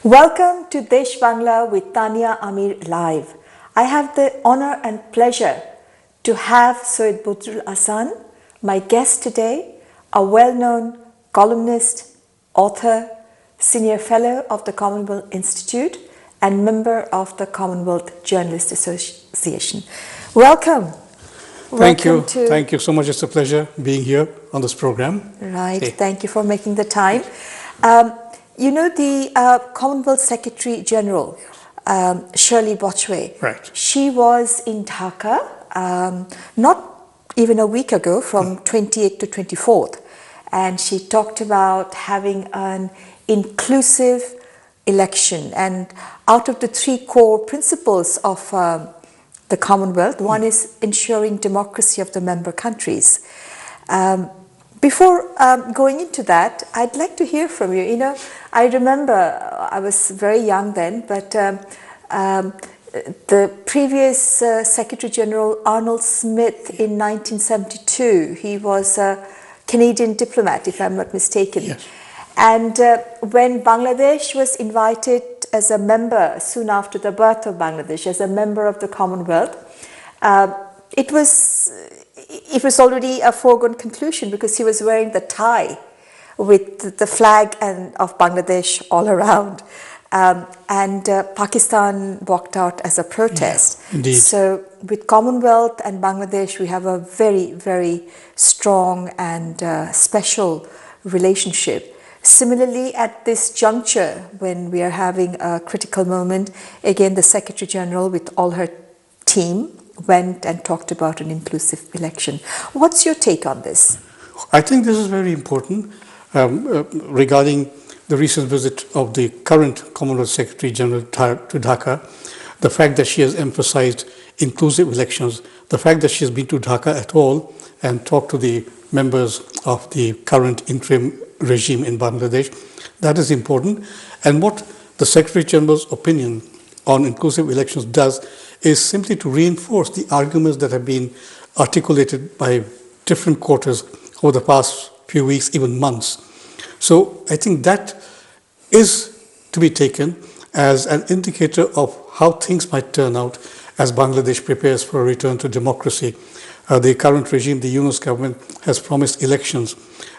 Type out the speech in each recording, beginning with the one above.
Welcome to Desh Bangla with Tania Amir live. I have the honor and pleasure to have Syed Badrul Ahsan, my guest today, a well-known columnist, author, senior fellow of the Commonwealth Institute and member of the Commonwealth Journalists Association. Welcome. Thank you. Thank you so much. It's a pleasure being here on this program. Right. Hey. Thank you for making the time. You know, the Commonwealth Secretary General, Shirley Botchway, right. She was in Dhaka not even a week ago, from 28th to 24th, and she talked about having an inclusive election. And out of the three core principles of the Commonwealth, one is ensuring democracy of the member countries. Before going into that, I'd like to hear from you. You know, I remember I was very young then, but the previous Secretary General Arnold Smith in 1972, he was a Canadian diplomat, if I'm not mistaken. Yes. And when Bangladesh was invited as a member, soon after the birth of Bangladesh, as a member of the Commonwealth, it was already a foregone conclusion because he was wearing the tie with the flag of Bangladesh all around. And Pakistan walked out as a protest. Yeah, indeed. So with Commonwealth and Bangladesh, we have a very, very strong and special relationship. Similarly, at this juncture, when we are having a critical moment, again, the Secretary General with all her team went and talked about an inclusive election. What's your take on this? I think this is very important regarding the recent visit of the current Commonwealth Secretary General to Dhaka, the fact that she has emphasized inclusive elections, the fact that she has been to Dhaka at all and talked to the members of the current interim regime in Bangladesh, that is important. And what the Secretary General's opinion on inclusive elections does is simply to reinforce the arguments that have been articulated by different quarters over the past few weeks, even months. So I think that is to be taken as an indicator of how things might turn out as Bangladesh prepares for a return to democracy. The current regime, the Yunus government, has promised elections.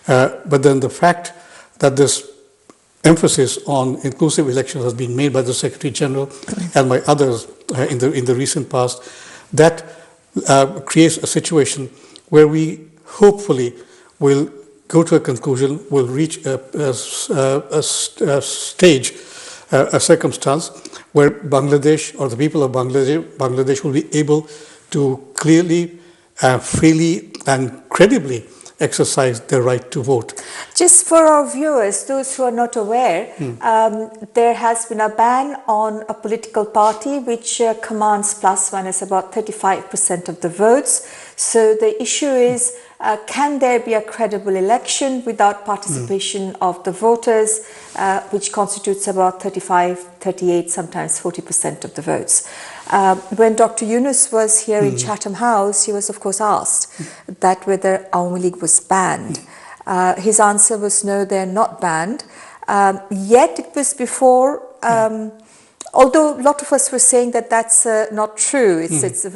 But then the fact that this emphasis on inclusive elections has been made by the Secretary General and by others in the recent past, that creates a situation where we hopefully will go to a conclusion, will reach a stage, a circumstance where Bangladesh or the people of Bangladesh will be able to clearly, freely and credibly exercise their right to vote. Just for our viewers, those who are not aware, there has been a ban on a political party which commands plus minus about 35% of the votes. So the issue is, can there be a credible election without participation of the voters, which constitutes about 35, 38, sometimes 40% of the votes. When Dr. Yunus was here in Chatham House, he was of course asked that whether Awami League was banned. His answer was no, they're not banned. Yet it was before, although a lot of us were saying that that's not true. It's a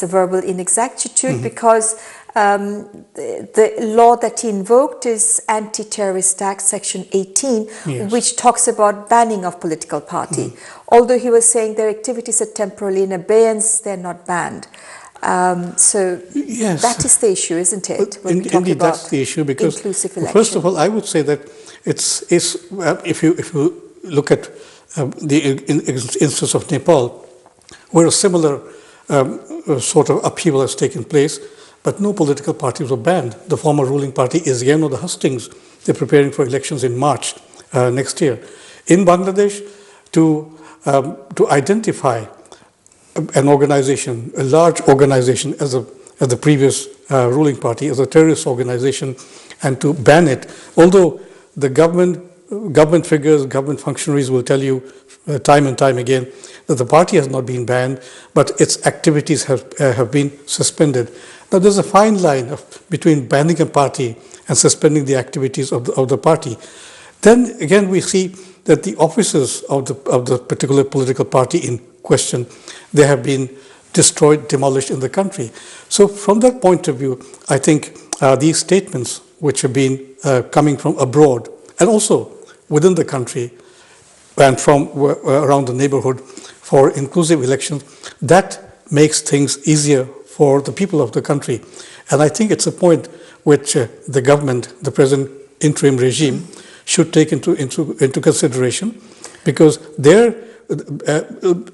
verbal inexactitude because the law that he invoked is Anti-Terrorist Act Section 18, yes, which talks about banning of political party. Although he was saying their activities are temporarily in abeyance, they're not banned. So yes, that is the issue, isn't it? Indeed, that's the issue, because first of all, I would say that if you look at the instance of Nepal, where a similar sort of upheaval has taken place, but no political parties were banned. The former ruling party is Yeno the Hustings. They're preparing for elections in March next year. In Bangladesh, to identify an organization, a large organization as the previous ruling party, as a terrorist organization, and to ban it, although the government figures, government functionaries will tell you time and time again that the party has not been banned, but its activities have been suspended. Now, there's a fine line between banning a party and suspending the activities of the party. Then again, we see that the offices of the particular political party in question, they have been destroyed, demolished in the country. So from that point of view, I think these statements which have been coming from abroad and also within the country and from around the neighborhood for inclusive elections, that makes things easier for the people of the country. And I think it's a point which the government, the present interim regime, should take into consideration, because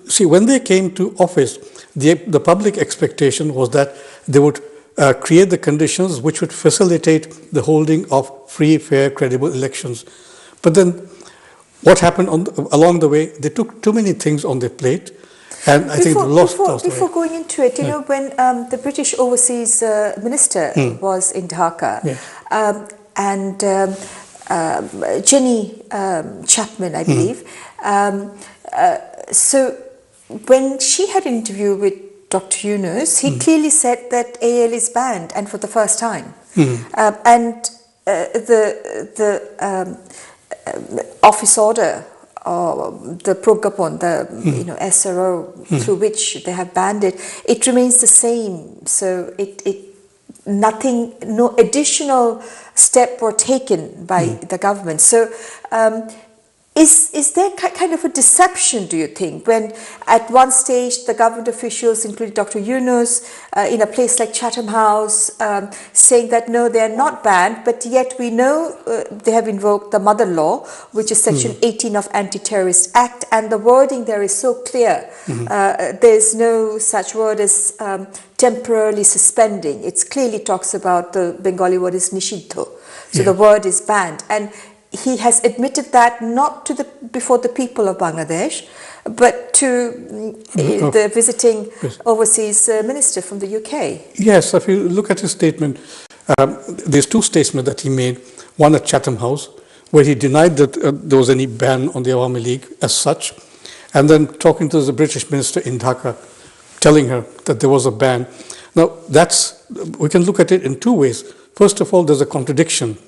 see, when they came to office, the public expectation was that they would create the conditions which would facilitate the holding of free, fair, credible elections. But then what happened along the way? They took too many things on their plate, and I think they lost the way. Before going into it, you know, when the British Overseas Minister was in Dhaka, and Jenny Chapman, I believe, so when she had an interview with Dr. Yunus, he clearly said that AL is banned, and for the first time. And the office order, the Progapon, the SRO through which they have banned it, it remains the same. So no additional step were taken by the government. So is there kind of a deception, do you think, when at one stage the government officials, including Dr. Yunus, in a place like Chatham House, saying that no, they are not banned, but yet we know they have invoked the mother law, which is section 18 of Anti-Terrorist Act, and the wording there is so clear. There's no such word as temporarily suspending. It clearly talks about, the Bengali word is nishiddho. So the word is banned. And he has admitted that not to before the people of Bangladesh, but to the visiting overseas minister from the UK. Yes, if you look at his statement, there's two statements that he made. One at Chatham House, where he denied that there was any ban on the Awami League as such, and then talking to the British minister in Dhaka, telling her that there was a ban. Now, we can look at it in two ways. First of all, there's a contradiction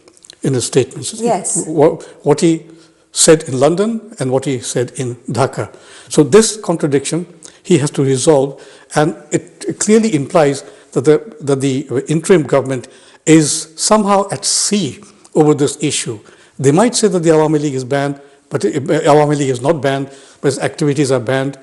in his statements. Yes. What he said in London and what he said in Dhaka. So this contradiction he has to resolve, and it clearly implies that the interim government is somehow at sea over this issue. They might say that the Awami League is banned, but Awami League is not banned, but its activities are banned,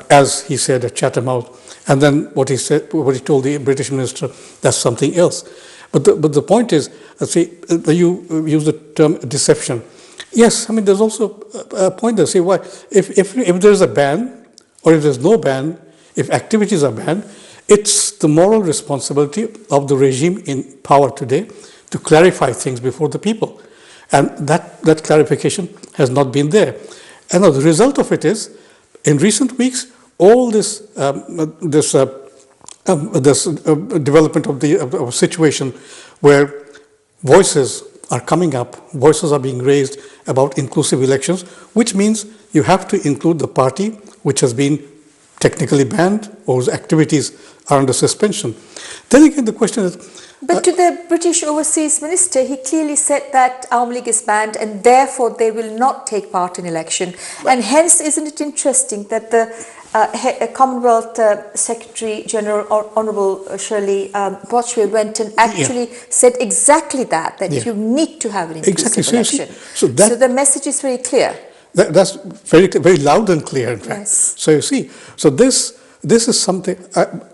as he said at Chatham House. And then what he told the British minister, that's something else. But the point is, see, you use the term deception. Yes, I mean, there's also a point there. Say, why? If there's a ban, or if there's no ban, if activities are banned, it's the moral responsibility of the regime in power today to clarify things before the people. And that clarification has not been there. And the result of it is, in recent weeks, all this development of a situation where voices are coming up, voices are being raised about inclusive elections, which means you have to include the party which has been technically banned or whose activities are under suspension. Then again, the question is... But to the British Overseas Minister, he clearly said that Awami League is banned and therefore they will not take part in election. And hence, isn't it interesting that the Commonwealth Secretary General Honourable Shirley Botchway went and actually said exactly that you need to have an inclusive election. So the message is very clear. That's very, very loud and clear, in fact. Yes. So you see, so this is something,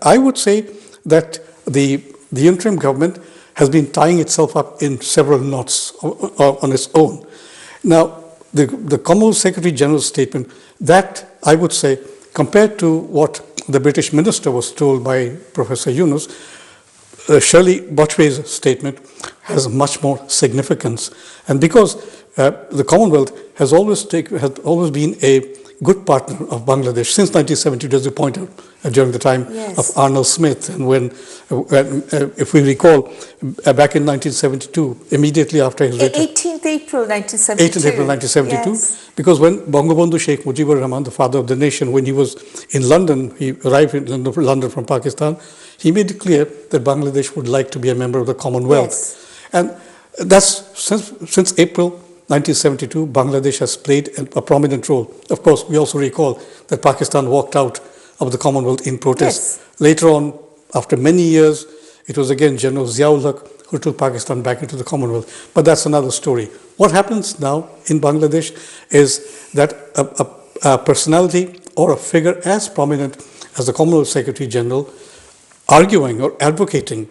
I would say that the interim government has been tying itself up in several knots on its own. Now, the Commonwealth Secretary General's statement, that I would say, compared to what the British minister was told by Professor Yunus, Shirley Botchway's statement has much more significance. And because the Commonwealth has always been a good partner of Bangladesh since 1972, as you point out, during the time of Arnold Smith, and when if we recall, back in 1972, immediately after his return. 18th April 1972. 18th April 1972, because when Bangabandhu Sheikh Mujibur Rahman, the father of the nation, when he was in London, he arrived in London from Pakistan, he made it clear that Bangladesh would like to be a member of the Commonwealth. And that's since April 1972, Bangladesh has played a prominent role. Of course, we also recall that Pakistan walked out of the Commonwealth in protest. Yes. Later on, after many years, it was again General Ziaul Haq who took Pakistan back into the Commonwealth. But that's another story. What happens now in Bangladesh is that a personality or a figure as prominent as the Commonwealth Secretary General arguing or advocating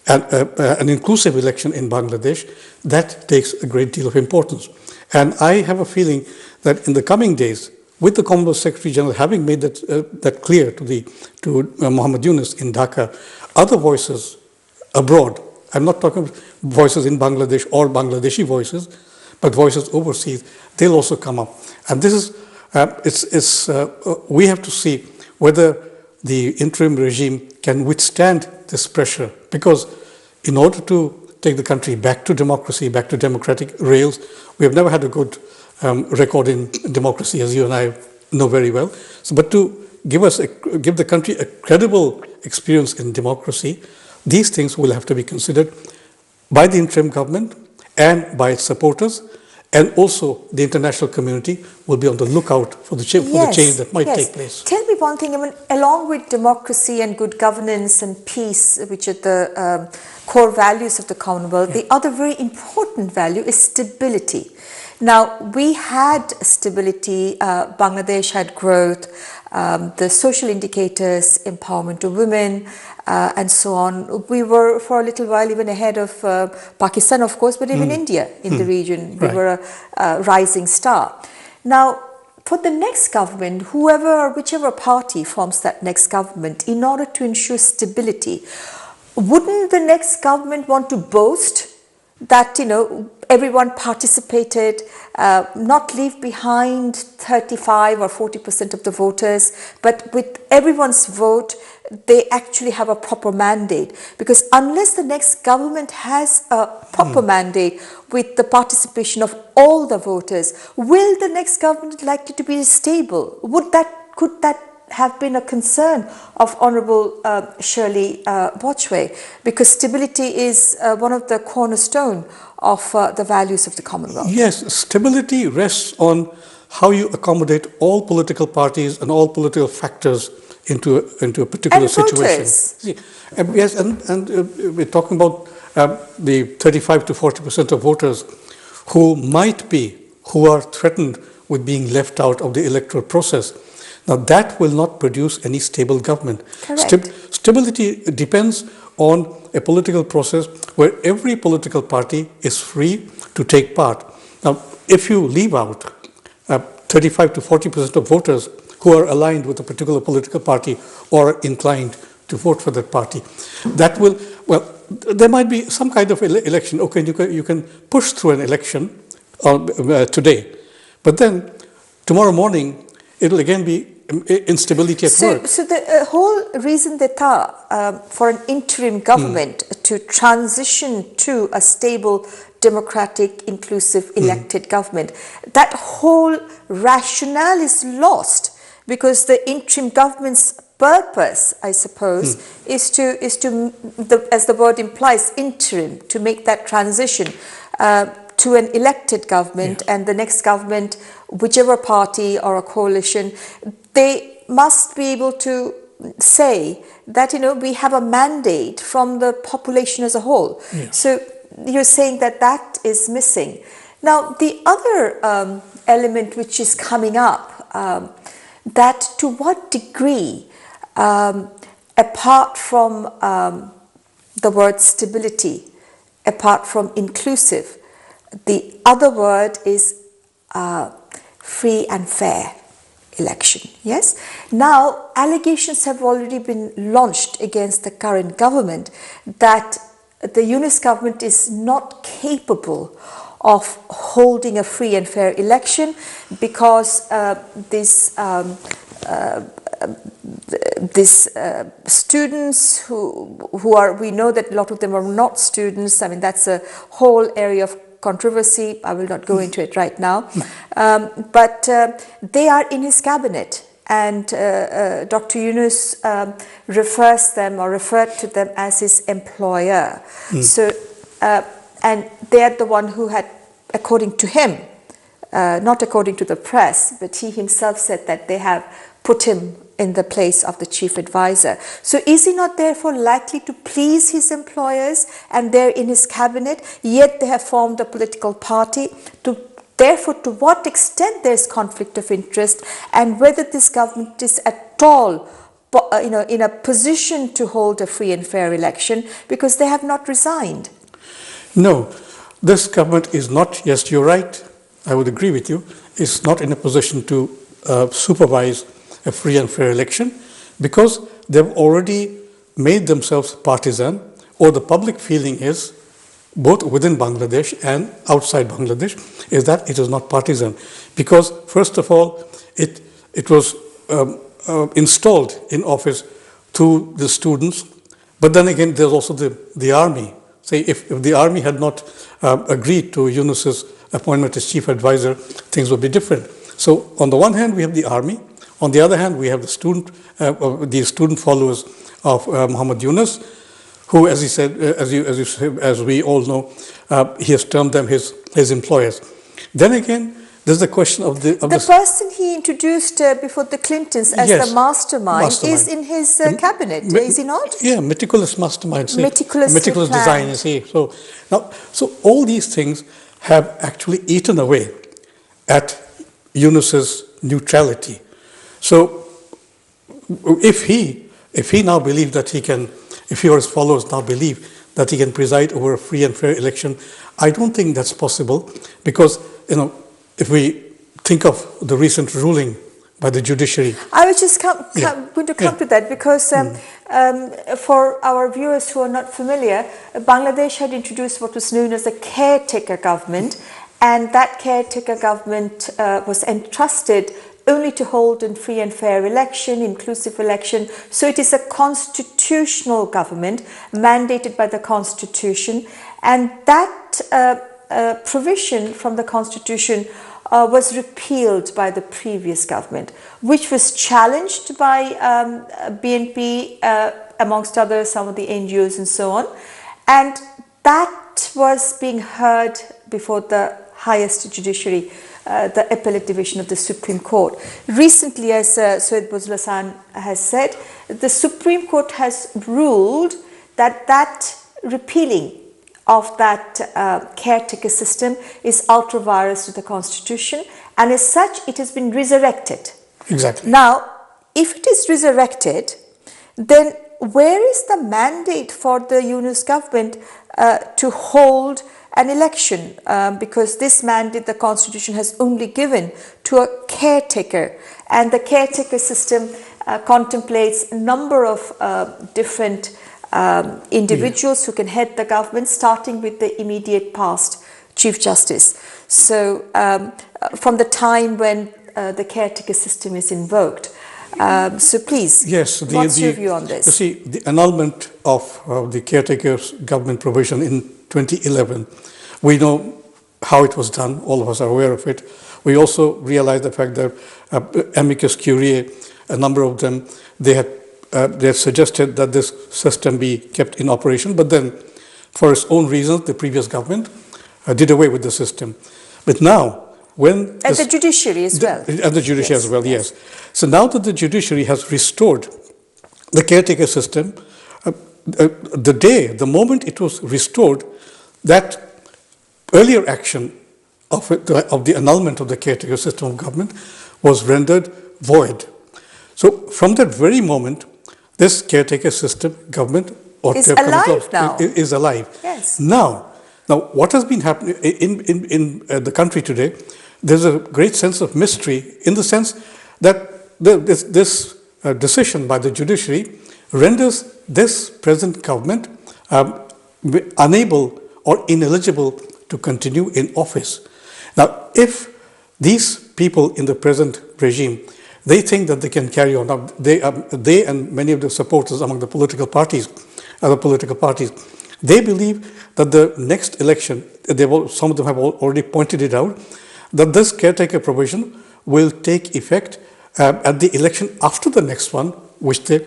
an inclusive election in Bangladesh, that takes a great deal of importance. And I have a feeling that in the coming days, with the Commonwealth Secretary General having made that clear to Muhammad Yunus in Dhaka, other voices abroad, I'm not talking about voices in Bangladesh or Bangladeshi voices, but voices overseas, they'll also come up. And this is, we have to see whether the interim regime can withstand this pressure, because in order to take the country back to democracy, back to democratic rails, we have never had a good record in democracy, as you and I know very well. So, but to give the country a credible experience in democracy, these things will have to be considered by the interim government and by its supporters, and also the international community will be on the lookout for the change that might take place. Tell me one thing, I mean, along with democracy and good governance and peace, which are the core values of the Commonwealth, the other very important value is stability. Now, we had stability, Bangladesh had growth, the social indicators, empowerment of women, and so on. We were for a little while even ahead of Pakistan, of course, but even India in the region. We were a rising star. Now, for the next government, whoever or whichever party forms that next government, in order to ensure stability, wouldn't the next government want to boast that, you know, everyone participated, not leave behind 35 or 40% of the voters, but with everyone's vote, they actually have a proper mandate? Because unless the next government has a proper mandate with the participation of all the voters, will the next government likely to be stable? Could that have been a concern of Honourable Shirley Botchway? Because stability is one of the cornerstone of the values of the Commonwealth. Yes, stability rests on how you accommodate all political parties and all political factors into a particular situation. See, yes, and we're talking about the 35 to 40% of voters who are threatened with being left out of the electoral process. Now, that will not produce any stable government. Stability depends on a political process where every political party is free to take part. Now, if you leave out 35 to 40% of voters who are aligned with a particular political party or inclined to vote for that party, that will, well, there might be some kind of election. Okay, you can push through an election today, but then tomorrow morning it will again be instability at work. So the whole reason d'etat for an interim government to transition to a stable, democratic, inclusive, elected government, that whole rationale is lost, because the interim government's purpose, I suppose, is to as the word implies, interim, to make that transition to an elected government, and the next government, whichever party or a coalition, they must be able to say that, you know, we have a mandate from the population as a whole. So you're saying that that is missing. Now, the other element which is coming up, that to what degree, apart from the word stability, apart from inclusive, the other word is free and fair election. Yes. Now, allegations have already been launched against the current government that the Yunus government is not capable of holding a free and fair election, because these students who are, we know that a lot of them are not students. I mean, that's a whole area of controversy. I will not go into it right now. But they are in his cabinet, and Dr. Yunus refers them or referred to them as his employer. So, and they are the one who had according to him, not according to the press, but he himself said that they have put him in the place of the chief advisor. So is he not therefore likely to please his employers, and they're in his cabinet, yet they have formed a political party? Therefore, to what extent there is conflict of interest, and whether this government is at all in a position to hold a free and fair election, because they have not resigned? No, this government is not, yes, you're right, I would agree with you, is not in a position to supervise a free and fair election, because they've already made themselves partisan, or the public feeling is, both within Bangladesh and outside Bangladesh, is that it is not partisan. Because first of all, it was installed in office to the students, but then again there's also the army. Say if the army had not agreed to Yunus's appointment as chief advisor, things would be different. So on the one hand we have the army, on the other hand we have the student followers of Muhammad Yunus, who, as he said, as we all know, he has termed them his employers. Then again, there's the question of the person he introduced before the Clintons as the mastermind is in his cabinet, is he not? Yeah, meticulous mastermind. Meticulous design. So now, so all these things have actually eaten away at Yunus's neutrality. So if he now believes that he can, if he or his followers now believe that he can preside over a free and fair election, I don't think that's possible, because, if we think of the recent ruling by the judiciary. I was just going to come to that, because for our viewers who are not familiar, Bangladesh had introduced what was known as a caretaker government, and that caretaker government was entrusted only to hold a free and fair election, inclusive election. So it is a constitutional government mandated by the Constitution, and that provision from the Constitution was repealed by the previous government, which was challenged by BNP, amongst others, some of the NGOs and so on. And that was being heard before the highest judiciary, the appellate division of the Supreme Court. Recently, as Syed Buzul has said, the Supreme Court has ruled that repealing of that caretaker system is ultra vires to the Constitution, and as such it has been resurrected. Exactly. Now, if it is resurrected, then where is the mandate for the Yunus government to hold an election? Because this mandate the Constitution has only given to a caretaker, and the caretaker system contemplates a number of different individuals who can head the government, starting with the immediate past Chief Justice. So from the time when the caretaker system is invoked. So please, yes, what's your view on this? You see, the annulment of the caretaker's government provision in 2011, we know how it was done, all of us are aware of it. We also realize the fact that amicus curiae, a number of them, they had suggested that this system be kept in operation, but then for its own reasons the previous government did away with the system. But now, when the judiciary as well. And the judiciary as well, yes. So now that the judiciary has restored the caretaker system, the moment it was restored, that earlier action of the annulment of the caretaker system of government was rendered void. So from that very moment, this caretaker system government is alive now. Is alive. Yes. Now, what has been happening in the country today? There's a great sense of mystery, in the sense that this decision by the judiciary renders this present government unable or ineligible to continue in office. Now, if these people in the present regime, they think that they can carry on. Now, they and many of the supporters among the political parties, other political parties, they believe that the next election, some of them have already pointed it out, that this caretaker provision will take effect at the election after the next one, which they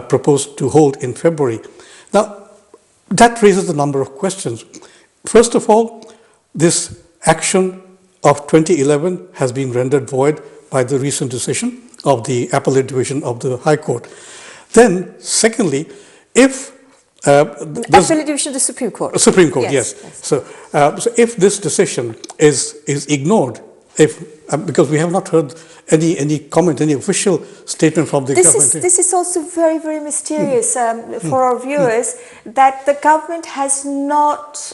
propose to hold in February. Now, that raises a number of questions. First of all, this action of 2011 has been rendered void by the recent decision of the Appellate Division of the High Court. Then, secondly, if Appellate Division of the Supreme Court. Supreme Court, yes. So if this decision is ignored, because we have not heard any comment, any official statement from the government. This is also very, very mysterious for our viewers, that the government has not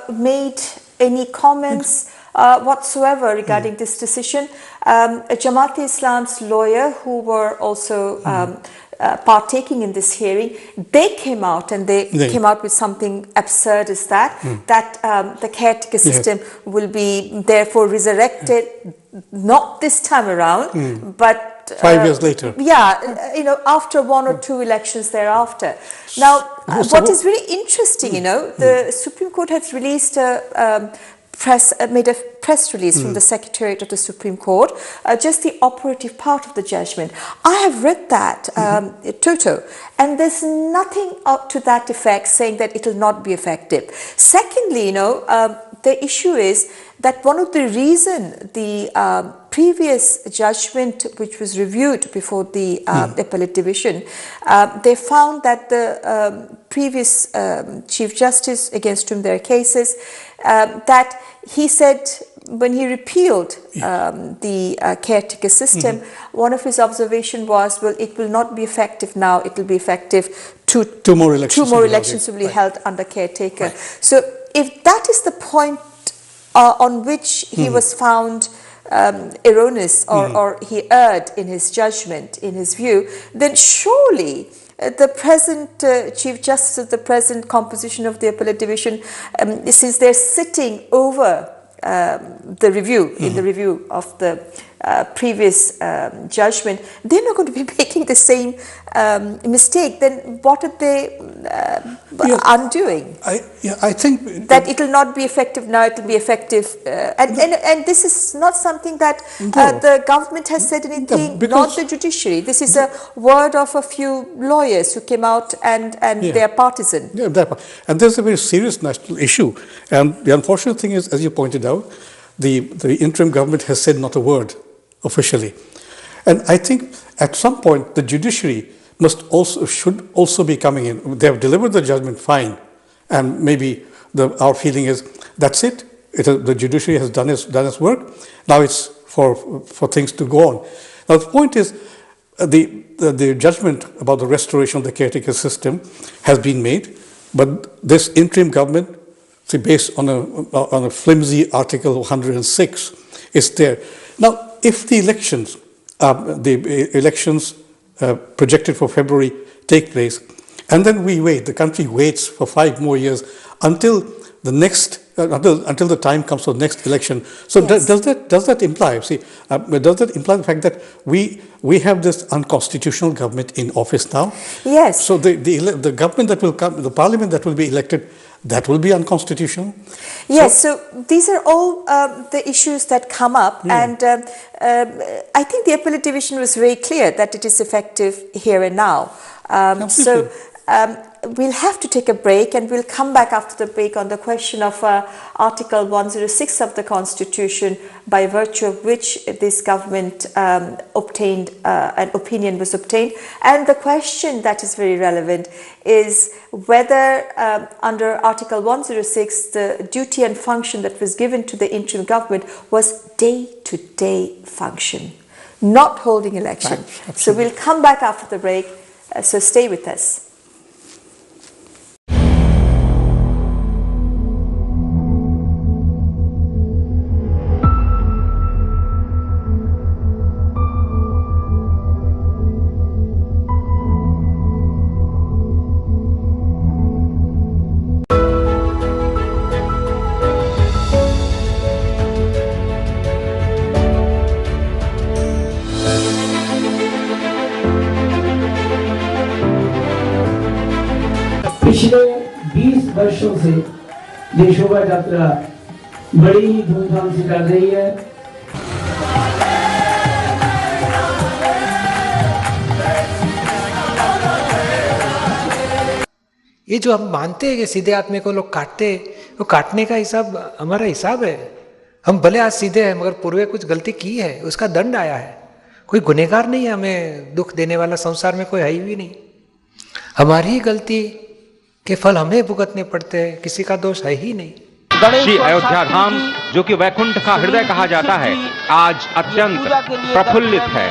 made any comments whatsoever regarding this decision. Jamaat-e-Islam's lawyer, who were also partaking in this hearing, they came out and they came out with something absurd as that the caretaker system will be therefore resurrected, not this time around, but 5 years later. Yeah, after one or two elections thereafter. Now, what is very interesting, the Supreme Court has released made a press release from the Secretariat of the Supreme Court, just the operative part of the judgment. I have read that, Toto, and there's nothing to that effect saying that it will not be effective. Secondly, the issue is that one of the reasons the previous judgment, which was reviewed before the Appellate Division, they found that the previous Chief Justice against whom there are cases, that he said when he repealed the caretaker system, one of his observations was, well, it will not be effective now, it will be effective two more elections will be held under caretaker. Right. So if that is the point on which he was found erroneous or he erred in his judgment, in his view, then surely the present Chief Justice of the present composition of the Appellate Division, since they're sitting over the review, in the review of the previous judgment, they're not going to be making the same mistake. Then what are they undoing? I think that it will not be effective now, it will be effective. And this is not something that the government has said anything, not the judiciary. This is a word of a few lawyers who came out and they are partisan. And there's a very serious national issue. And the unfortunate thing is, as you pointed out, the interim government has said not a word officially. And I think at some point the judiciary should also be coming in. They have delivered the judgment, fine. And maybe our feeling is that's it. The judiciary has done its work. Now it's for things to go on. Now the point is, the judgment about the restoration of the caretaker system has been made, but this interim government, based on a flimsy Article 106, is there. Now, if the elections projected for February take place, and then the country waits for 5 more years until the next, until the time comes for the next election. So does that imply? Does that imply the fact that we have this unconstitutional government in office now? Yes. So the government that will come, the parliament that will be elected, that will be unconstitutional? Yes, so these are all the issues that come up, and I think the Appellate Division was very clear that it is effective here and now. So we'll have to take a break, and we'll come back after the break on the question of Article 106 of the Constitution, by virtue of which this government obtained, an opinion was obtained. And the question that is very relevant is whether under Article 106, the duty and function that was given to the interim government was day-to-day function, not holding election. Right. So we'll come back after the break, so stay with us. पिछले 20 वर्षों से ये शोभा यात्रा बड़ी ही धूमधाम से चल रही है। ये जो हम मानते हैं कि सीधे आदमी को लोग काटते, वो काटने का हिसाब हमारा हिसाब है। हम भले आज सीधे हैं मगर पूर्व कुछ गलती की है, उसका दंड आया है। कोई गुनहगार नहीं है, हमें दुख देने वाला संसार में कोई है ही नहीं। हमारी ही गलती के फल हमें भुगतने पड़ते हैं, किसी का दोष है ही नहीं। श्री अयोध्या धाम, जो कि वैकुंठ का हृदय कहा जाता है, आज अत्यंत प्रफुल्लित है।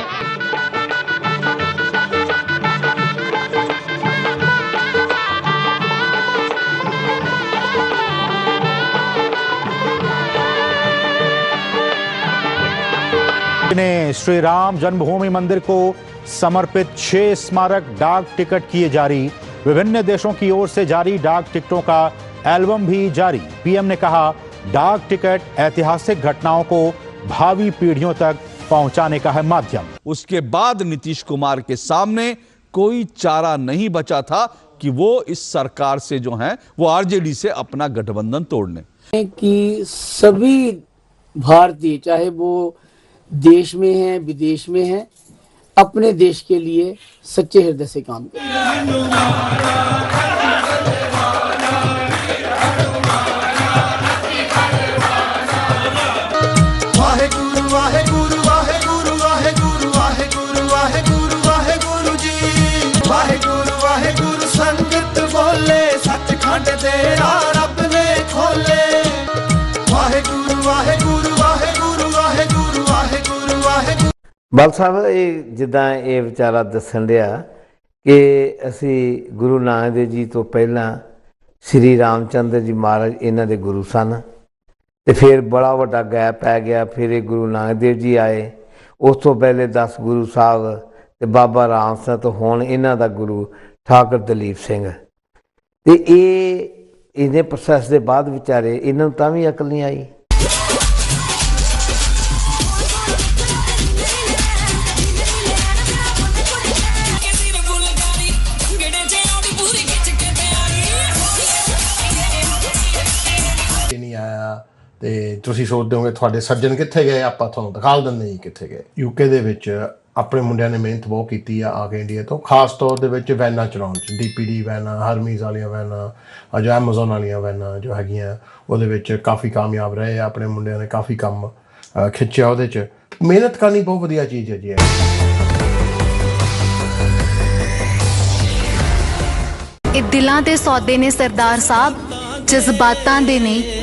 ने श्री राम जन्मभूमि मंदिर को समर्पित 6 स्मारक डाक टिकट किए जारी। विभिन्न देशों की ओर से जारी डाक टिकटों का एल्बम भी जारी। पीएम ने कहा, डाक टिकट ऐतिहासिक घटनाओं को भावी पीढ़ियों तक पहुंचाने का है माध्यम। उसके बाद नीतीश कुमार के सामने कोई चारा नहीं बचा था कि वो इस सरकार से जो है वो आरजेडी से अपना गठबंधन तोड़ने कि सभी भारतीय, चाहे वो देश में है विदेश में है, अपने देश के लिए सच्चे हृदय से काम करें। बल साहब ये जिदा ये विचारा दसन रहा कि असी गुरु नानक देव जी तो पहला श्री रामचंद्र जी महाराज इन्हां दे गुरु सन, तो फिर बड़ा वड्डा गैप पै गया। फिर ये गुरु नानक देव जी आए, उस तो पहले 10 गुरु साहब ते बाबा राम सिंह, तो हुण इन्हां दा गुरु ठाकुर दलीप सिंह। ते इन्हें प्रोसैस के बाद विचारे इन्हों तां भी अकल नहीं आई। ਤੇ ਤੁਸੀਂ ਸੋਚਦੇ ਹੋਗੇ ਤੁਹਾਡੇ ਸੱਜਣ ਕਿੱਥੇ ਗਏ, ਆਪਾਂ ਤੁਹਾਨੂੰ ਦਿਖਾ ਦਿੰਦੇ ਜੀ ਕਿੱਥੇ ਗਏ। ਯੂਕੇ ਦੇ ਵਿੱਚ ਆਪਣੇ ਮੁੰਡਿਆਂ ਨੇ ਮਿਹਨਤ ਬਹੁਤ ਕੀਤੀ ਆ ਕੇ ਇੰਡੀਆ ਤੋਂ, ਖਾਸ ਤੌਰ ਦੇ ਵਿੱਚ ਵੈਨਾਂ ਚਲਾਉਣ 'ਚ, ਡੀਪੀਡੀ ਵੈਨਾਂ, ਹਰਮੀਜ਼ ਵਾਲੀਆਂ ਵੈਨਾਂ, ਜੋ ਐਮਾਜ਼ੋਨ ਵਾਲੀਆਂ ਵੈਨਾਂ ਜੋ ਹੈਗੀਆਂ, ਉਹਦੇ ਵਿੱਚ ਕਾਫੀ ਕਾਮਯਾਬ ਰਹੇ ਆ। ਆਪਣੇ ਮੁੰਡਿਆਂ ਨੇ ਕਾਫੀ ਕੰਮ ਖਿੱਚਿਆ ਉਹਦੇ 'ਚ। ਮਿਹਨਤ ਕਰਨੀ ਬਹੁਤ ਵਧੀਆ ਚੀਜ਼ ਹੈ ਜੀ। ਇਹ ਦਿਲਾਂ ਦੇ ਸੌਦੇ ਨੇ ਸਰਦਾਰ ਸਾਹਿਬ, ਜਜ਼ਬਾਤਾਂ ਦੇ ਨਹੀਂ।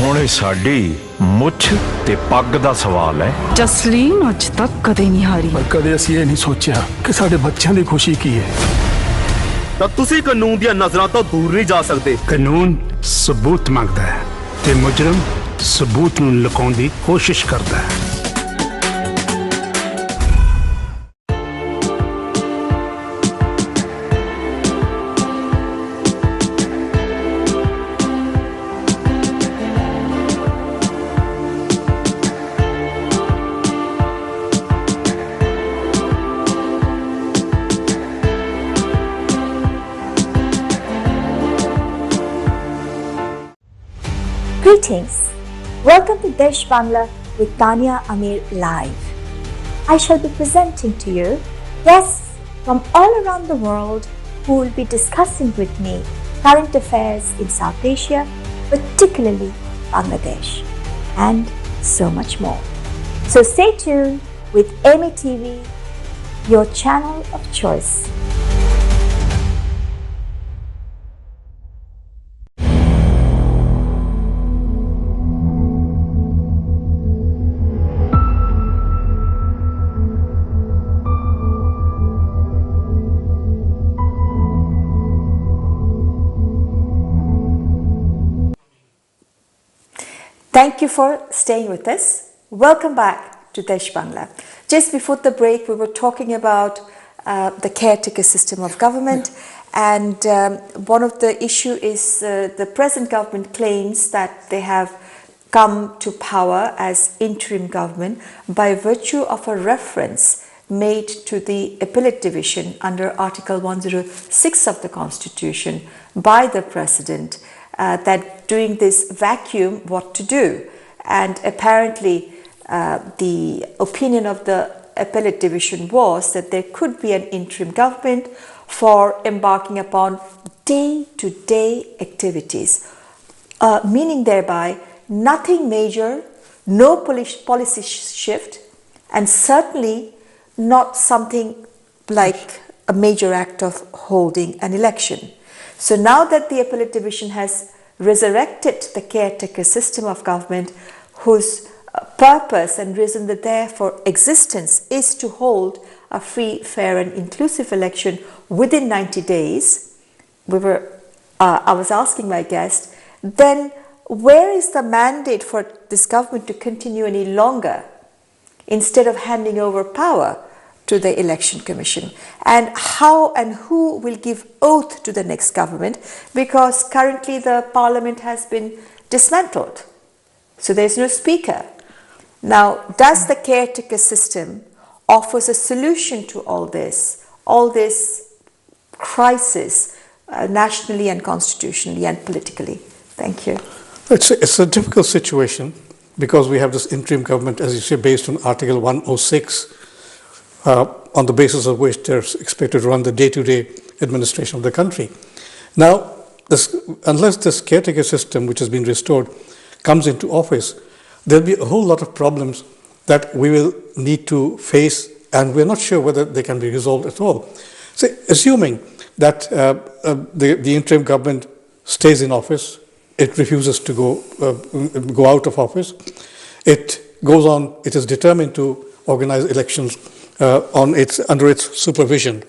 ਹੁਣ ਇਹ ਸਾਡੀ ਮੁੱਛ ਤੇ ਪੱਗ ਦਾ ਸਵਾਲ ਹੈ। ਜਸਲੀਨ ਅੱਜ ਤੱਕ ਕਦੇ ਨਹੀਂ ਹਾਰੀ। ਕਦੇ ਅਸੀਂ ਇਹ ਨਹੀਂ ਸੋਚਿਆ ਕਿ ਸਾਡੇ ਬੱਚਿਆਂ ਦੀ ਖੁਸ਼ੀ ਕੀ ਹੈ। ਤਾਂ ਤੁਸੀਂ ਕਾਨੂੰਨ ਦੀਆਂ ਨਜ਼ਰਾਂ ਤੋਂ ਦੂਰ ਨਹੀਂ ਜਾ ਸਕਦੇ। ਕਾਨੂੰਨ ਸਬੂਤ ਮੰਗਦਾ ਹੈ ਤੇ ਮੁਜਰਮ ਸਬੂਤ ਨੂੰ ਲੁਕਾਉਣ ਦੀ ਕੋਸ਼ਿਸ਼ ਕਰਦਾ ਹੈ। Greetings. Welcome to Desh Bangla with Tania Amir live. I shall be presenting to you guests from all around the world who will be discussing with me current affairs in South Asia, particularly Bangladesh, and so much more. So stay tuned with Amy TV, your channel of choice. Thank you for staying with us. Welcome back to Desh Bangla. Just before the break, we were talking about the caretaker system of government, and one of the issue is the present government claims that they have come to power as interim government by virtue of a reference made to the appellate division under Article 106 of the Constitution by the President. That during this vacuum what to do, and apparently the opinion of the appellate division was that there could be an interim government for embarking upon day-to-day activities. meaning thereby nothing major, no policy shift, and certainly not something like a major act of holding an election. So now that the appellate division has resurrected the caretaker system of government, whose purpose and reason for existence is to hold a free, fair and inclusive election within 90 days, I was asking my guest, then where is the mandate for this government to continue any longer instead of handing over power to the Election Commission? And how and who will give oath to the next government? Because currently the parliament has been dismantled. So there's no speaker. Now, does the caretaker system offers a solution to all this crisis, nationally and constitutionally and politically? Thank you. It's a difficult situation because we have this interim government, as you say, based on Article 106, on the basis of which they're expected to run the day-to-day administration of the country. Now, unless this caretaker system, which has been restored, comes into office, there'll be a whole lot of problems that we will need to face, and we're not sure whether they can be resolved at all. So, assuming that the interim government stays in office, it refuses to go out of office, it goes on, it is determined to organize elections under its supervision.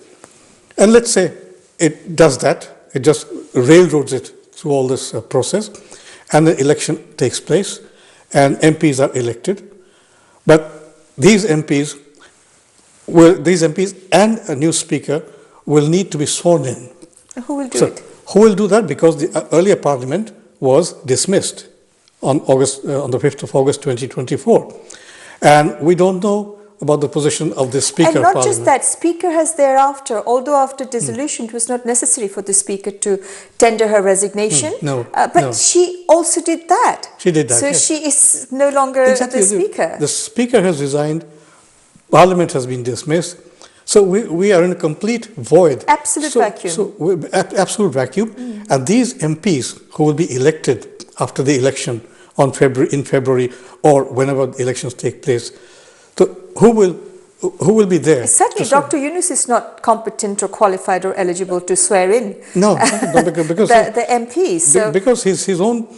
And let's say it does that, it just railroads it through all this process, and the election takes place, and MPs are elected. But these MPs and a new speaker will need to be sworn in. Who will do it? Who will do that? Because the earlier parliament was dismissed on the 5th of August 2024. And we don't know about the position of the Speaker of Parliament. And not just that, Speaker has thereafter, although after dissolution it was not necessary for the Speaker to tender her resignation, but she also did that. She did that, so yes. She is no longer the Speaker. The Speaker has resigned, Parliament has been dismissed, so we are in a complete void. Absolute vacuum. Absolute vacuum. And these MPs who will be elected after the election in February or whenever the elections take place, so who will be there? Certainly, Dr. Yunus is not competent or qualified or eligible to swear in. No, because the MPs. So because his own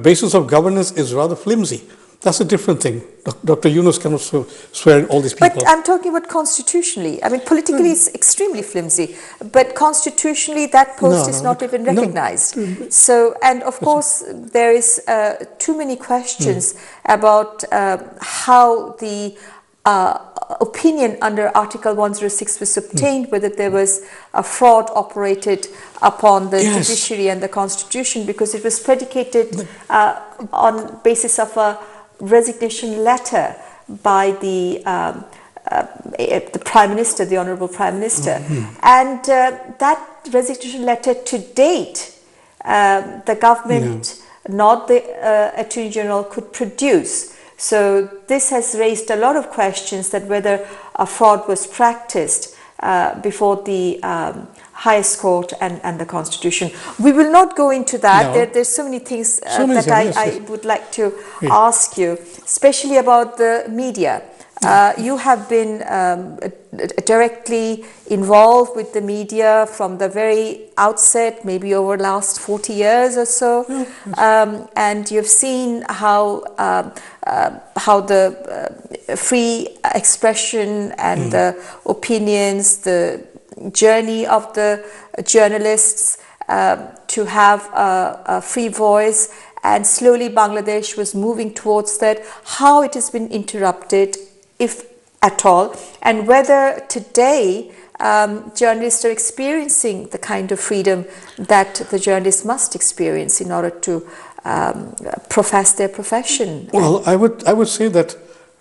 basis of governance is rather flimsy. That's a different thing. Dr. Yunus cannot swear in all these people. But I'm talking about constitutionally. I mean, politically it's extremely flimsy, but constitutionally that post is not even recognized. So, and of course, there is too many questions about how the opinion under Article 106 was obtained, whether there was a fraud operated upon the judiciary and the constitution, because it was predicated on basis of a resignation letter by the Prime Minister, the Honourable Prime Minister. And that resignation letter to date, the government, not the Attorney General, could produce. So this has raised a lot of questions that whether a fraud was practiced before the highest court and the constitution. We will not go into that. No. There's so many things that I would like to ask you, especially about the media. You have been directly involved with the media from the very outset, maybe over the last 40 years or so, and you've seen how the free expression and the opinions, the journey of the journalists to have a free voice, and slowly Bangladesh was moving towards that, how it has been interrupted, if at all, and whether today journalists are experiencing the kind of freedom that the journalists must experience in order to profess their profession. Well, I would say that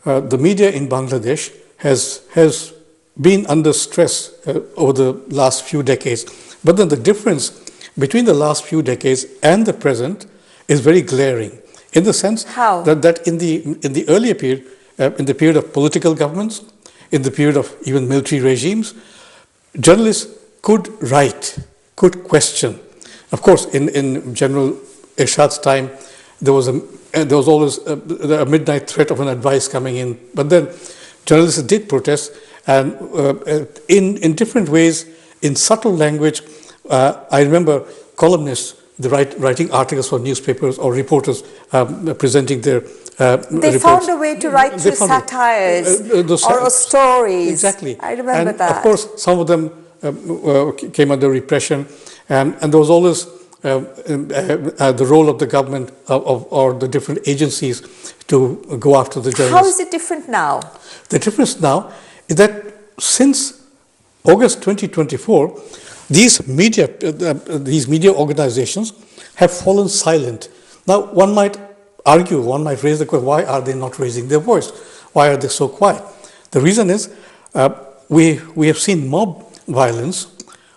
the media in Bangladesh has been under stress over the last few decades, but then the difference between the last few decades and the present is very glaring, in the sense that in the earlier period, in the period of political governments, in the period of even military regimes, journalists could write, could question. Of course, in general Irshad's time, there was always a midnight threat of an advice coming in. But then journalists did protest, and in different ways, in subtle language. I remember columnists writing articles for newspapers or reporters presenting their they reports. found a way to write through satires or stories. Exactly. I remember and that. Of course, some of them came under repression, and there was always the role of the government or the different agencies to go after the journalists. How is it different now? The difference now is that since August 2024, these media organizations have fallen silent. Now, one might argue, one might raise the question, why are they not raising their voice? Why are they so quiet? The reason is we have seen mob violence,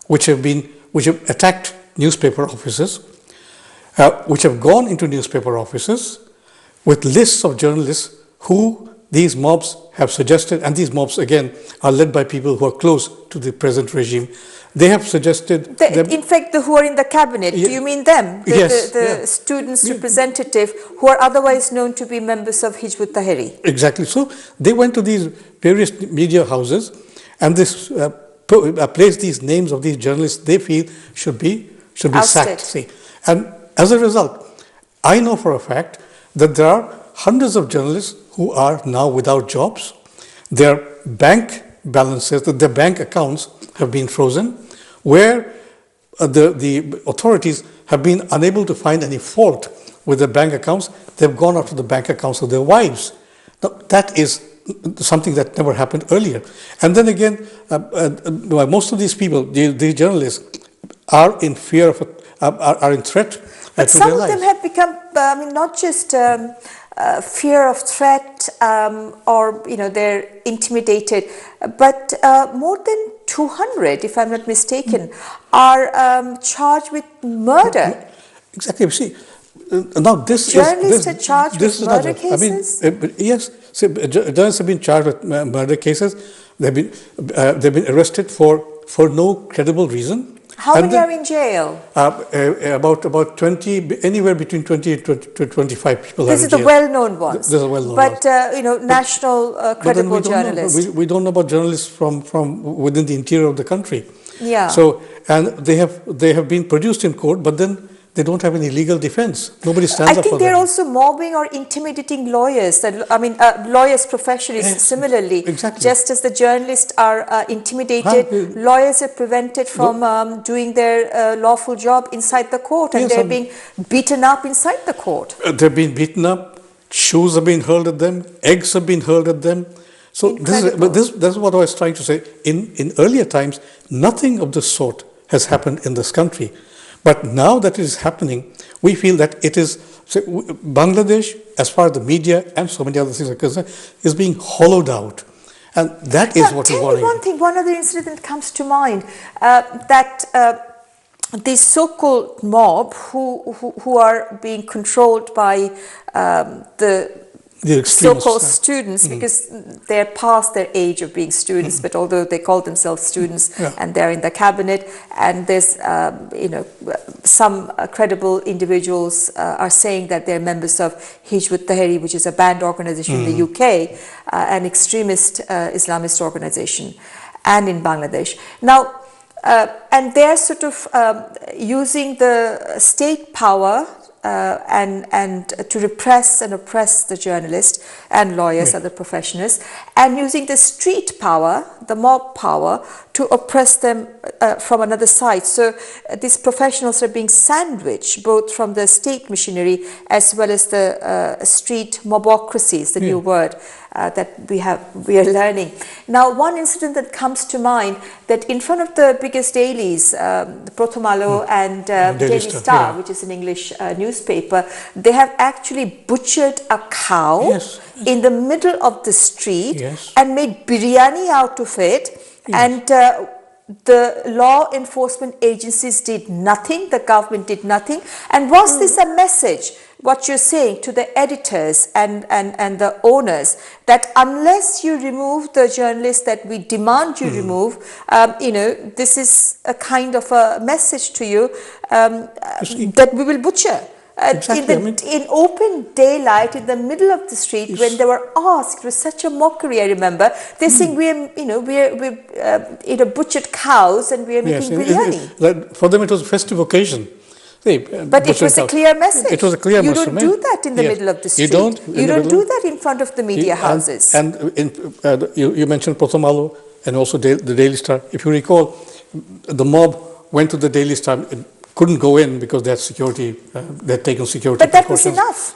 which have attacked newspaper offices, which have gone into newspaper offices with lists of journalists who these mobs have suggested, and these mobs again are led by people who are close to the present regime. They have suggested... in fact, who are in the cabinet, do you mean them? The students' representative who are otherwise known to be members of Hizb ut-Tahrir. Exactly. So they went to these various media houses and this placed these names of these journalists they feel should be sacked. See. And as a result, I know for a fact that there are hundreds of journalists who are now without jobs. Their bank balances, their bank accounts have been frozen, where the authorities have been unable to find any fault with their bank accounts. They've gone after the bank accounts of their wives. Now, that is something that never happened earlier. And then again, most of these people, these journalists, are in fear of, are in threat to their lives. But some of them have become, not just fear of threat or they're intimidated, but more than 200, if I'm not mistaken, are charged with murder. Exactly. See, now this journalists are charged with murder cases. Yes, see, journalists have been charged with murder cases. They've been arrested for no credible reason. How many are in jail? About 20, anywhere between 20 to 25 people. This is the well-known ones. These are well-known ones. But national credible journalists. We don't know about journalists from within the interior of the country. Yeah. So, and they have been produced in court, but then they don't have any legal defense. Nobody stands up for them. I think they're also mobbing or intimidating lawyers. Lawyers' profession is similarly. Exactly. Just as the journalists are intimidated, lawyers are prevented from doing their lawful job inside the court, and they're being beaten up inside the court. They're being beaten up. Shoes have been hurled at them. Eggs have been hurled at them. So this is what I was trying to say. In earlier times, nothing of this sort has happened in this country. But now that it is happening, we feel that it is, Bangladesh, as far as the media and so many other things are concerned, is being hollowed out. And that is what is worrying. One thing, one other incident that comes to mind, that this so-called mob who are being controlled by the so-called students, because they're past their age of being students, but although they call themselves students and they're in the cabinet, and there's some credible individuals are saying that they're members of Hizb ut-Tahrir, which is a banned organization in the UK, an extremist Islamist organization, and in Bangladesh. Now, and they're sort of using the state power and to repress and oppress the journalists and lawyers, other professionals, and using the street power, the mob power, to oppress them from another side. So these professionals are being sandwiched both from the state machinery as well as the street mobocracy is the new word that we are learning. Now, one incident that comes to mind, that in front of the biggest dailies, the Prothom Alo and Daily Star, which is an English newspaper, they have actually butchered a cow in the middle of the street and made biryani out of it. And the law enforcement agencies did nothing, the government did nothing. And was this a message, what you're saying to the editors and the owners, that unless you remove the journalists that we demand you remove, this is a kind of a message to you that we will butcher in open daylight, in the middle of the street, when they were asked, it was such a mockery. I remember they're saying we're butchered cows and we're making biryani. For them, it was a festive occasion. But it was a clear message. It was a clear message. You don't do that in the middle of the street. You don't do that in front of the media houses. And you mentioned Potomalu and also the Daily Star. If you recall, the mob went to the Daily Star. Couldn't go in because they had security. They had taken security. But that was enough.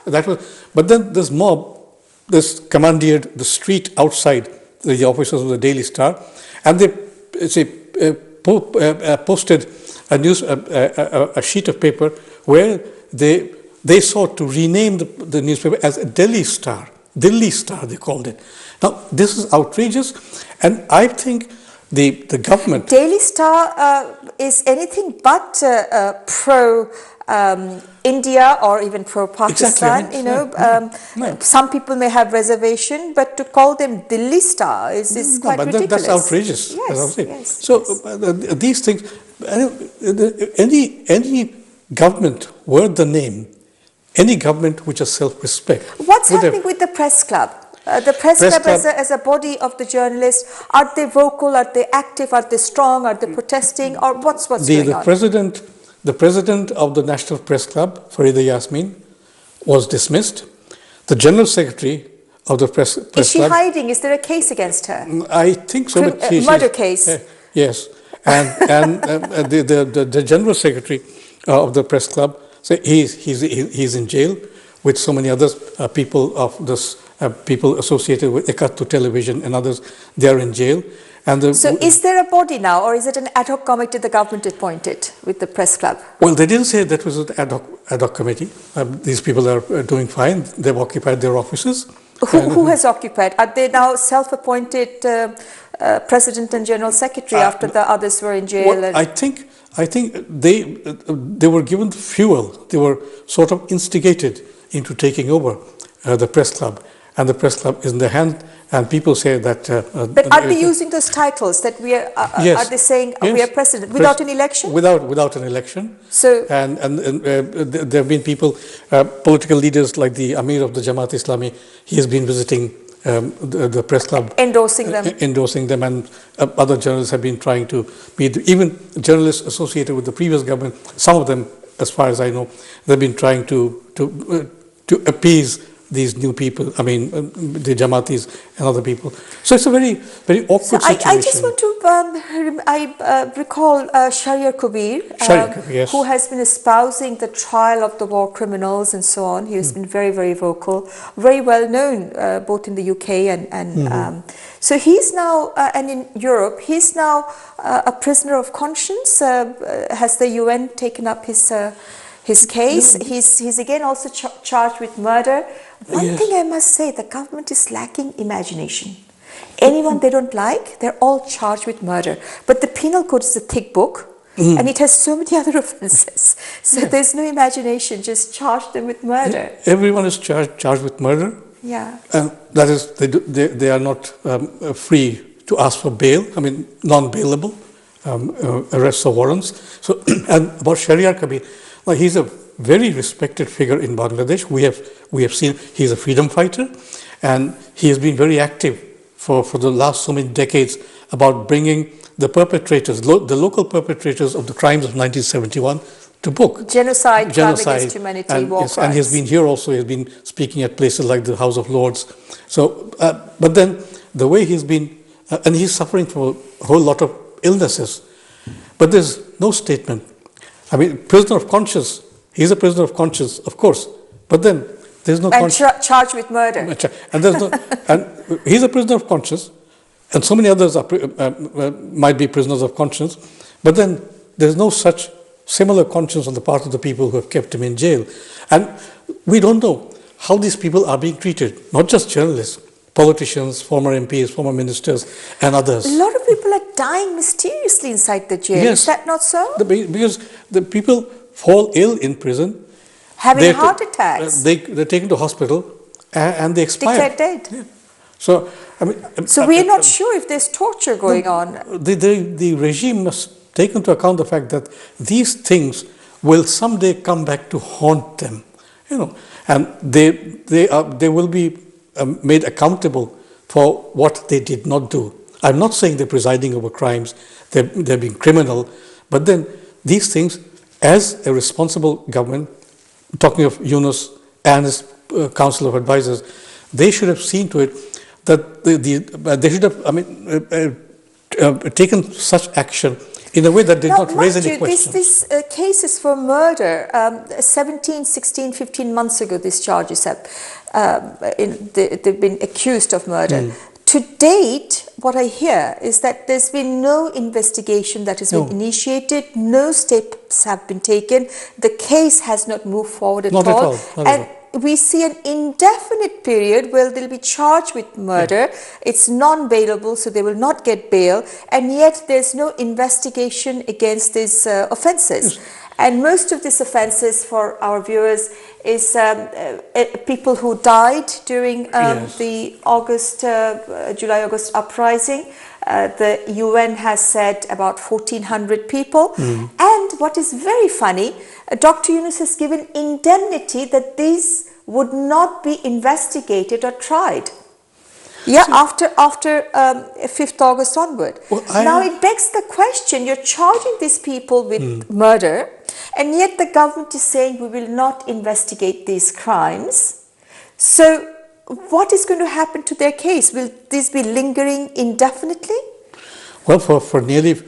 But then this mob, commandeered the street outside the offices of the Daily Star, and they posted a sheet of paper where they sought to rename the newspaper as a Delhi Star. Delhi Star, they called it. Now, this is outrageous, and I think the government... Daily Star is anything but pro India or even pro Pakistan. Exactly. Some people may have reservation, but to call them Delhi Star is quite ridiculous. That's outrageous. Yes, so these things, any government worth the name, any government which has self-respect. What's happening with the press club? The press club as a body of the journalists, are they vocal, are they active, are they strong, are they protesting, or what's going on? The president of the National Press Club, Farida Yasmin, was dismissed. The general secretary of the press club... Is she hiding? Is there a case against her? I think so. Murder case? Yes. And the general secretary of the press club, he's in jail with so many other people of this... people associated with Ekattu television and others, they are in jail. So is there a body now, or is it an ad hoc committee the government appointed with the press club? Well, they didn't say that was an ad hoc committee. These people are doing fine. They've occupied their offices. Who has occupied? Are they now self-appointed president and general secretary after the others were in jail? Well, I think they were given fuel. They were sort of instigated into taking over the press club. And the press club is in their hand, and people say that... but are they using those titles that we are... yes, are they saying we are president without an election? Without an election. So... And there have been people, political leaders like the Amir of the Jamaat Islami, he has been visiting the press club. Endorsing them. Endorsing them, and other journalists have been trying to meet... Even journalists associated with the previous government, some of them, as far as I know, they've been trying to appease these new people, the Jamatis and other people. So it's a very, very awkward situation. I just want to recall Shahryar Kabir, yes, who has been espousing the trial of the war criminals and so on. He has been very, very vocal, very well known both in the UK and so he's now, and in Europe, he's now a prisoner of conscience. Has the UN taken up his case? He's again also charged with murder. One thing I must say, the government is lacking imagination. Anyone they don't like, they're all charged with murder. But the penal code is a thick book, and it has so many other offences. So there's no imagination, just charge them with murder. Everyone is charged with murder. Yeah. And that is, they are not free to ask for bail, non-bailable arrests or warrants. So, and about Shahryar Kabir, he's a very respected figure in Bangladesh. We have seen he's a freedom fighter, and he has been very active for the last so many decades about bringing the perpetrators, the local perpetrators of the crimes of 1971 to book. Genocide, crime against humanity, war crimes. And he's been here also. He's been speaking at places like the House of Lords. So, but then the way he's been, and he's suffering from a whole lot of illnesses, but there's no statement. Prisoner of conscience. He's a prisoner of conscience, of course. But then there's no charged with murder. And there's no, and he's a prisoner of conscience, and so many others might be prisoners of conscience. But then there's no such similar conscience on the part of the people who have kept him in jail, and we don't know how these people are being treated. Not just journalists, politicians, former MPs, former ministers, and others. A lot of people are dying mysteriously inside the jail. Yes. Is that not so? Because the people fall ill in prison. Having heart attacks. They're taken to hospital and they expire. Declared dead. Yeah. So, so we're not sure if there's torture going on. The regime must take into account the fact that these things will someday come back to haunt them. and they will be made accountable for what they did not do. I'm not saying they're presiding over crimes, they're being criminal, but then these things, as a responsible government, talking of Yunus and his council of advisors, they should have seen to it that they should have, taken such action in a way that did not raise any questions. These cases for murder, 17, 16, 15 months ago, these charges have, they've been accused of murder. To date, what I hear is that there's been no investigation that has been initiated, no steps have been taken, the case has not moved forward at all. And we see an indefinite period where they'll be charged with murder. It's non-bailable, so they will not get bail, and yet there's no investigation against these offences. And most of these offences, for our viewers, is people who died during the July-August uprising. The UN has said about 1,400 people. And what is very funny, Dr. Yunus has given indemnity that these would not be investigated or tried. Yeah, after 5th August onward. Now it begs the question, you're charging these people with murder, and yet the government is saying we will not investigate these crimes. So what is going to happen to their case? Will this be lingering indefinitely? Well, for nearly,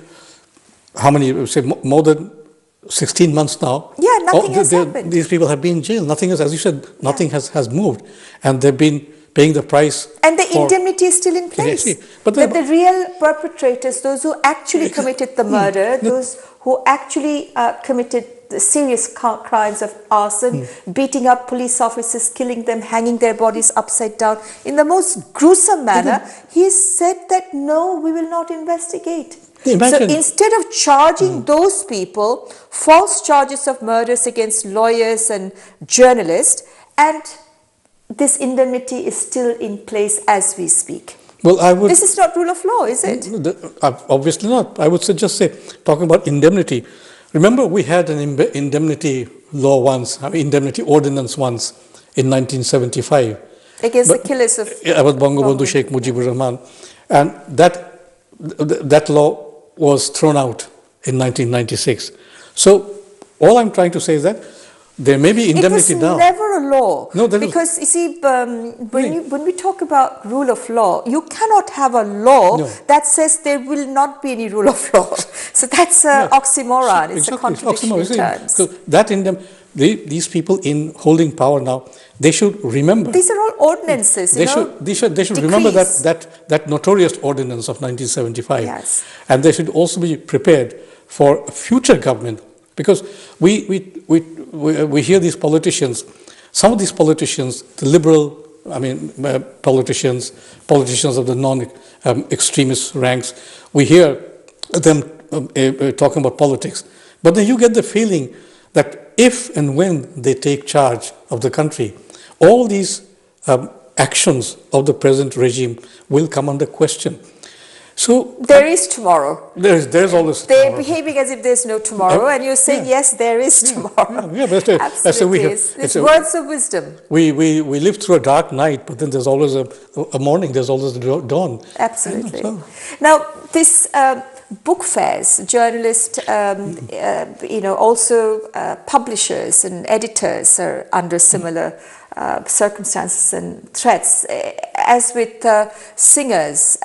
how many, say more than 16 months now. Yeah, nothing has happened. These people have been in jail. Nothing has, as you said, nothing has moved. And they've been paying the price. And the indemnity is still in place. But the real perpetrators, those who actually committed the murder, those who actually committed the serious crimes of arson, beating up police officers, killing them, hanging their bodies upside down in the most gruesome manner, he said that no, we will not investigate. So instead of charging those people false charges of murders against lawyers and journalists, and this indemnity is still in place as we speak. Well, this is not rule of law, is it? Obviously not. I would just say, talking about indemnity, remember we had an indemnity law once, indemnity ordinance once in 1975. Against the killers of... About Bangabandhu Sheikh Mujibur Rahman. And that law was thrown out in 1996. So all I'm trying to say is that there may be indemnity now. It was never a law. No, because you see, when we talk about rule of law, you cannot have a law that says there will not be any rule of law. So that's an oxymoron. It's a contradiction in terms. So these people in holding power now, they should remember. These are all ordinances. They should remember that notorious ordinance of 1975. Yes. And they should also be prepared for future government, because we hear these politicians, some of these politicians, the liberal, politicians of the non-extremist ranks, we hear them talking about politics. But then you get the feeling that if and when they take charge of the country, all these actions of the present regime will come under question. So there is tomorrow. There's always They're tomorrow. Behaving as if there's no tomorrow, and you're saying yes, there is tomorrow. Absolutely, it's words of wisdom. We live through a dark night, but then there's always a morning. There's always a dawn. Absolutely. Now this book fairs, journalists, also publishers and editors are under similar circumstances and threats, as with singers,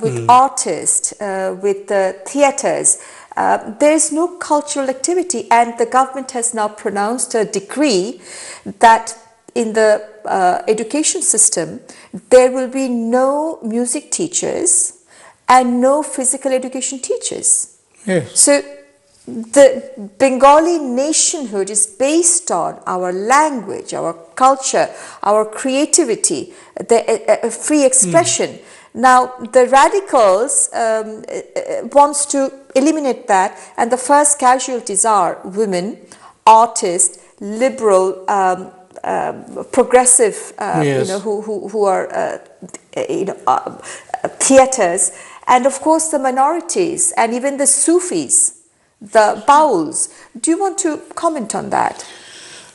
with artists, with theatres. There is no cultural activity, and the government has now pronounced a decree that in the education system there will be no music teachers and no physical education teachers. Yes. So the Bengali nationhood is based on our language, our culture, our creativity, the free expression. Now the radicals wants to eliminate that, and the first casualties are women, artists, liberal, progressive, who are theatres, and of course the minorities, and even the Sufis, the Bauls. Do you want to comment on that?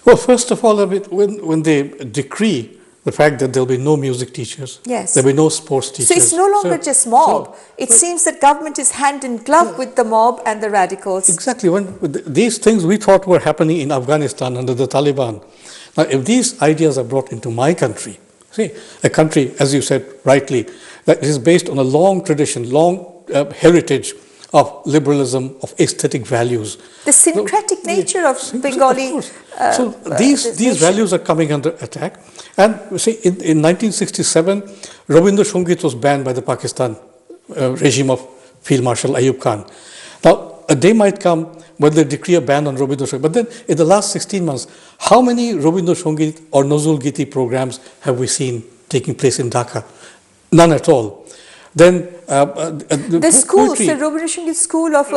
Well, first of all, when they decree the fact that there'll be no music teachers, yes, there'll be no sports teachers. So it's no longer just mob. It seems that government is hand in glove with the mob and the radicals. Exactly. When these things we thought were happening in Afghanistan under the Taliban. Now, if these ideas are brought into my country, see, a country, as you said rightly, that is based on a long tradition, long heritage of liberalism, of aesthetic values. The syncretic nature of Bengali. So these values are coming under attack. And see, in 1967, Rabindra Sangeet was banned by the Pakistan regime of Field Marshal Ayub Khan. Now, a day might come when they decree a ban on Rabindra Sangeet. But then, in the last 16 months, how many Rabindra Sangeet or Nazul Giti programs have we seen taking place in Dhaka? None at all. Then the schools, poetry. the Rabindra Sangeet school of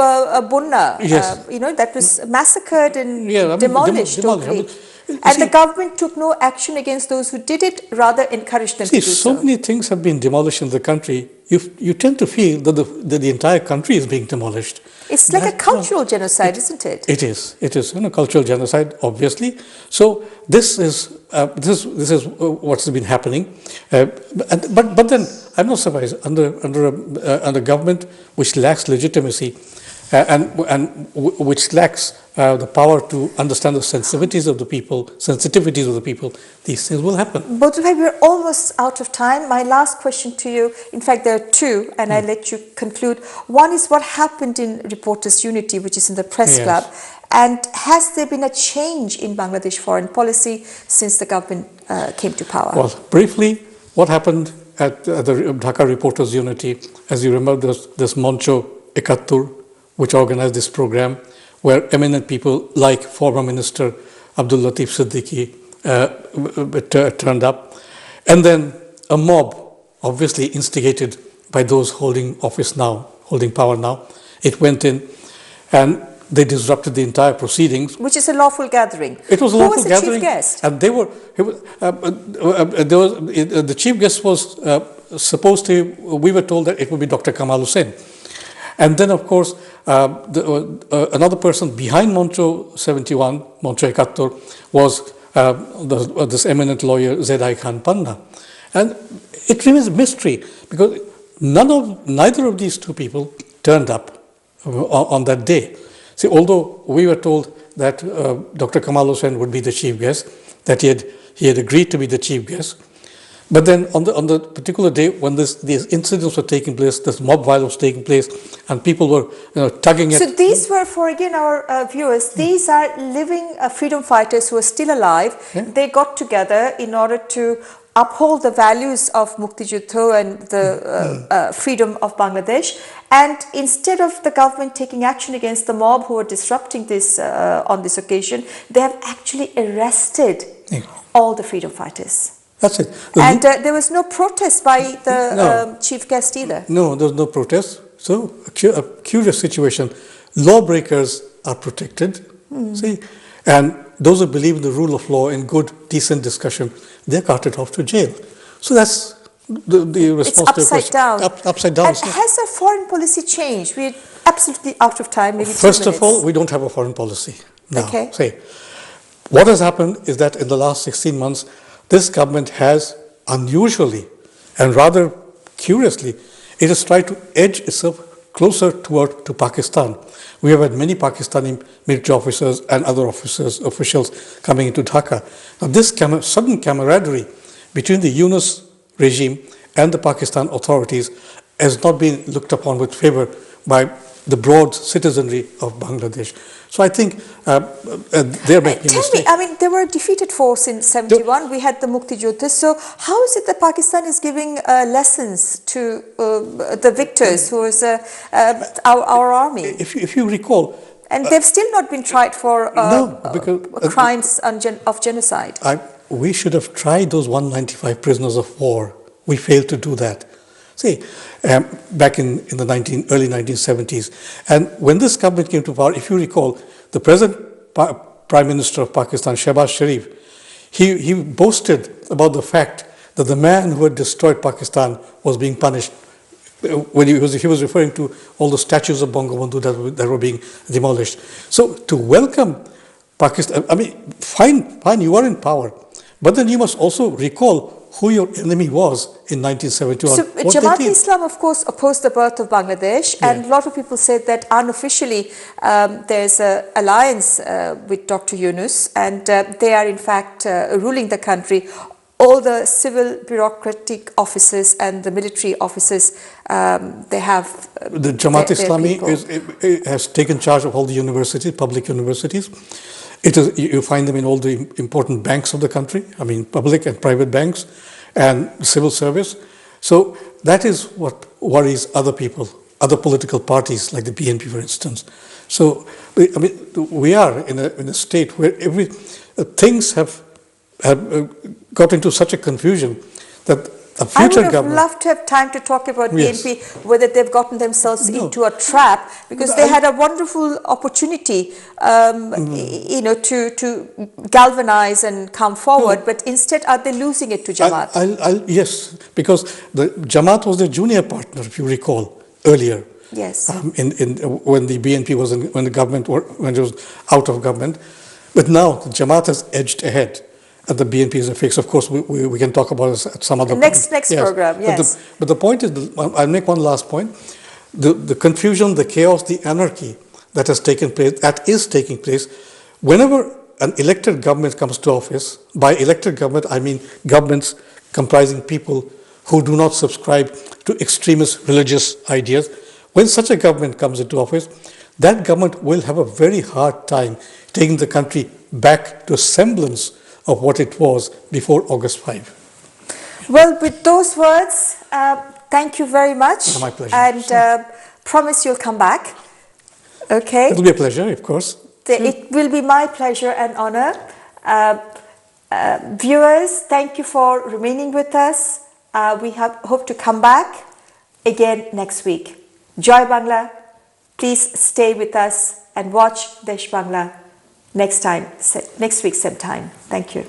Bunna, yes, that was massacred and demolished. Demolished. And the government took no action against those who did it, rather encouraged them to do so. So many things have been demolished in the country. You tend to feel that the entire country is being demolished. It's like a cultural genocide, isn't it? It is. It is cultural genocide, obviously. So this is what's been happening. But then I'm not surprised under government which lacks legitimacy and which lacks the power to understand the sensitivities of the people, these things will happen. Both of you, we're almost out of time. My last question to you, in fact, there are two, and I'll let you conclude. One is what happened in Reporters' Unity, which is in the press club, and has there been a change in Bangladesh foreign policy since the government came to power? Well, briefly, what happened at the Dhaka Reporters' Unity, as you remember, this Moncho Ekattur, which organized this program, where eminent people like former Minister Abdul Latif Siddiqui turned up. And then a mob, obviously instigated by those holding power now, it went in and they disrupted the entire proceedings. Which is a lawful gathering. It was a lawful gathering. Who was the chief guest? And the chief guest was supposed to, we were told that it would be Dr. Kamal Hussain. And then, of course, another person behind Moncho 71, Moncho Ekattur, was this eminent lawyer, Zedai Khan Panna. And it remains a mystery because neither of these two people turned up on that day. See, although we were told that Dr. Kamal Hussain would be the chief guest, that he had agreed to be the chief guest, but then on the particular day when these incidents were taking place, this mob violence was taking place, and people were tugging at. So these were, for again our viewers, these are living freedom fighters who are still alive. Yeah. They got together in order to uphold the values of Mukti Juddho and the freedom of Bangladesh. And instead of the government taking action against the mob who were disrupting this on this occasion, they have actually arrested all the freedom fighters. That's it. And there was no protest by the chief guest either. No, there was no protest. So a curious situation. Lawbreakers are protected, see, and those who believe in the rule of law in good, decent discussion, they're carted off to jail. So that's the response to the question. It's upside down. Upside down. And has our foreign policy changed? We're absolutely out of time. Maybe First of all, we don't have a foreign policy now. Okay. See, what has happened is that in the last 16 months, this government has unusually and rather curiously, it has tried to edge itself closer to Pakistan. We have had many Pakistani military officers and other officials coming into Dhaka. Now this sudden camaraderie between the Yunus regime and the Pakistan authorities has not been looked upon with favor by the broad citizenry of Bangladesh. So I think they're making a mistake. Tell me, I mean, they were a defeated force in 71. We had the Mukti Juddha. So how is it that Pakistan is giving lessons to the victors, who is our army? If you recall... And they've still not been tried for crimes of genocide. We should have tried those 195 prisoners of war. We failed to do that. See, back in the early 1970s. And when this government came to power, if you recall, the present Prime Minister of Pakistan, Shehbaz Sharif, he boasted about the fact that the man who had destroyed Pakistan was being punished. When he was referring to all the statues of Bangabandhu that were being demolished. So to welcome Pakistan, I mean, fine, you are in power, but then you must also recall who your enemy was in 1971. So Jamaat-e-Islam, of course, opposed the birth of Bangladesh, and a lot of people said that unofficially there's an alliance with Dr. Yunus, and they are in fact ruling the country. All the civil bureaucratic offices and the military offices, they have the Jamaat-e-Islami has taken charge of all the universities, public universities. You find them in all the important banks of the country, I mean public and private banks and civil service. So that is what worries other people, other political parties like the BNP, for instance. So I mean, we are in a state where things have got into such a confusion that a future government... I would have loved to have time to talk about BNP, whether they've gotten themselves into a trap, because they had a wonderful opportunity, you know, to galvanize and come forward, but instead are they losing it to Jamaat? Yes, because the Jamaat was their junior partner, if you recall, earlier. Yes. When the BNP was when it was out of government, but now the Jamaat has edged ahead. And the BNP is a fix. Of course, we can talk about it at some other next program. Yes. But the point is, I'll make one last point: the confusion, the chaos, the anarchy that is taking place. Whenever an elected government comes to office, by elected government I mean governments comprising people who do not subscribe to extremist religious ideas. When such a government comes into office, that government will have a very hard time taking the country back to a semblance of what it was before August 5. Well, with those words, thank you very much. My pleasure. And promise you'll come back. Okay? It'll be a pleasure, of course. It will be my pleasure and honor. Viewers, thank you for remaining with us. We hope to come back again next week. Joy Bangla, please stay with us and watch Desh Bangla next week, same time. Thank you.